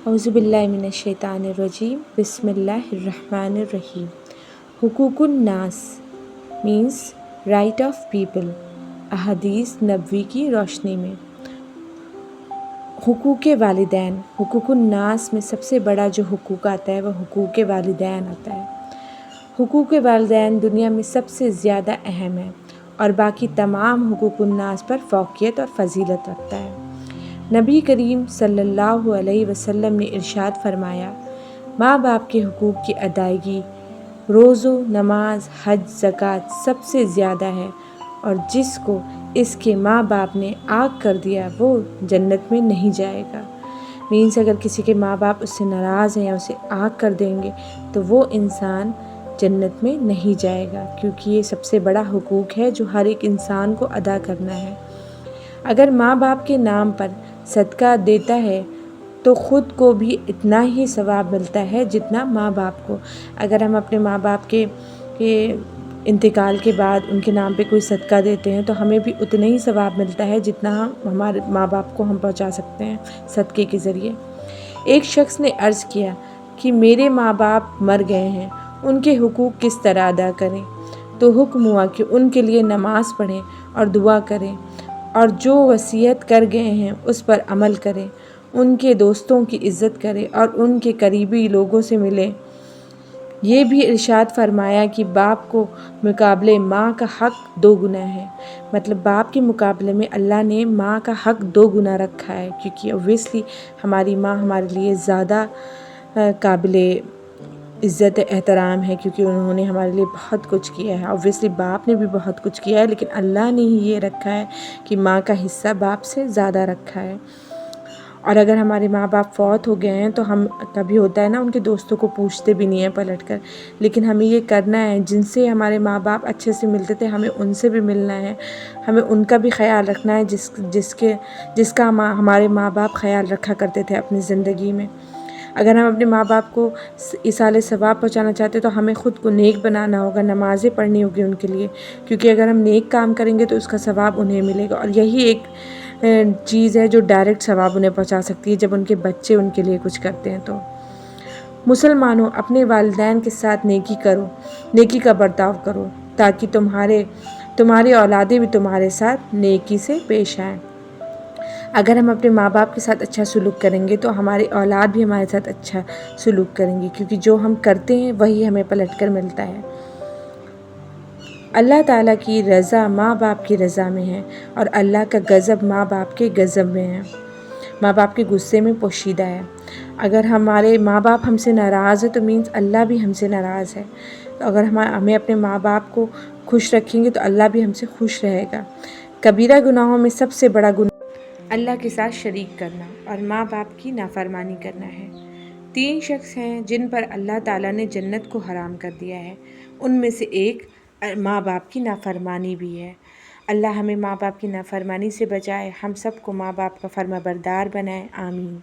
اعوذ باللہ من الشیطان الرجیم بسم اللہ الرحمن الرحیم۔ حقوق الناس مینس رائٹ آف پیپل۔ احادیث نبوی کی روشنی میں حقوق والدین، حقوق الناس میں سب سے بڑا جو حقوق آتا ہے وہ حقوق والدین آتا ہے۔ حقوق والدین دنیا میں سب سے زیادہ اہم ہے اور باقی تمام حقوق الناس پر فوقیت اور فضیلت رکھتا ہے۔ نبی کریم صلی اللہ علیہ وسلم نے ارشاد فرمایا، ماں باپ کے حقوق کی ادائیگی روزہ، نماز، حج، زکوٰۃ سب سے زیادہ ہے، اور جس کو اس کے ماں باپ نے آگ کر دیا وہ جنت میں نہیں جائے گا۔ مینس اگر کسی کے ماں باپ اس سے ناراض ہیں یا اسے آگ کر دیں گے تو وہ انسان جنت میں نہیں جائے گا، کیونکہ یہ سب سے بڑا حقوق ہے جو ہر ایک انسان کو ادا کرنا ہے۔ اگر ماں باپ کے نام پر صدقہ دیتا ہے تو خود کو بھی اتنا ہی ثواب ملتا ہے جتنا ماں باپ کو۔ اگر ہم اپنے ماں باپ کے انتقال کے بعد ان کے نام پہ کوئی صدقہ دیتے ہیں تو ہمیں بھی اتنا ہی ثواب ملتا ہے جتنا ہمارے ماں باپ کو ہم پہنچا سکتے ہیں صدقے کے ذریعے۔ ایک شخص نے عرض کیا کہ میرے ماں باپ مر گئے ہیں، ان کے حقوق کس طرح ادا کریں؟ تو حکم ہوا کہ ان کے لیے نماز پڑھیں اور دعا کریں، اور جو وصیت کر گئے ہیں اس پر عمل کریں، ان کے دوستوں کی عزت کریں اور ان کے قریبی لوگوں سے ملیں۔ یہ بھی ارشاد فرمایا کہ باپ کو مقابلے ماں کا حق 2 گنا ہے، مطلب باپ کے مقابلے میں اللہ نے ماں کا حق 2 گنا رکھا ہے، کیونکہ اوبویسلی ہماری ماں ہمارے لیے زیادہ قابل عزت احترام ہے، کیونکہ انہوں نے ہمارے لیے بہت کچھ کیا ہے۔ اوبویسلی باپ نے بھی بہت کچھ کیا ہے، لیکن اللہ نے ہی یہ رکھا ہے کہ ماں کا حصہ باپ سے زیادہ رکھا ہے۔ اور اگر ہمارے ماں باپ فوت ہو گئے ہیں تو ہم کبھی ہوتا ہے نا ان کے دوستوں کو پوچھتے بھی نہیں ہیں پلٹ کر، لیکن ہمیں یہ کرنا ہے جن سے ہمارے ماں باپ اچھے سے ملتے تھے ہمیں ان سے بھی ملنا ہے، ہمیں ان کا بھی خیال رکھنا ہے جس کا ہمارے ماں باپ خیال رکھا کرتے تھے اپنی زندگی میں۔ اگر ہم اپنے ماں باپ کو ایصال ثواب پہنچانا چاہتے تو ہمیں خود کو نیک بنانا ہوگا، نمازیں پڑھنی ہوگی ان کے لیے، کیونکہ اگر ہم نیک کام کریں گے تو اس کا ثواب انہیں ملے گا، اور یہی ایک چیز ہے جو ڈائریکٹ ثواب انہیں پہنچا سکتی ہے جب ان کے بچے ان کے لیے کچھ کرتے ہیں۔ تو مسلمانوں، اپنے والدین کے ساتھ نیکی کرو، نیکی کا برتاؤ کرو، تاکہ تمہاری اولادیں بھی تمہارے ساتھ نیکی سے پیش آئیں۔ اگر ہم اپنے ماں باپ کے ساتھ اچھا سلوک کریں گے تو ہماری اولاد بھی ہمارے ساتھ اچھا سلوک کریں گی، کیونکہ جو ہم کرتے ہیں وہی ہمیں پلٹ کر ملتا ہے۔ اللہ تعالیٰ کی رضا ماں باپ کی رضا میں ہے، اور اللہ کا غضب ماں باپ کے غضب میں ہے، ماں باپ کے غصے میں پوشیدہ ہے۔ اگر ہمارے ماں باپ ہم سے ناراض ہے تو مینس اللہ بھی ہم سے ناراض ہے، تو اگر ہمیں اپنے ماں باپ کو خوش رکھیں گے تو اللہ بھی ہم سے خوش رہے گا۔ کبیرہ گناہوں میں سب سے بڑا گناہ اللہ کے ساتھ شریک کرنا اور ماں باپ کی نافرمانی کرنا ہے۔ 3 شخص ہیں جن پر اللہ تعالیٰ نے جنت کو حرام کر دیا ہے، ان میں سے ایک ماں باپ کی نافرمانی بھی ہے۔ اللہ ہمیں ماں باپ کی نافرمانی سے بچائے، ہم سب کو ماں باپ کا فرما بردار بنائے، آمین۔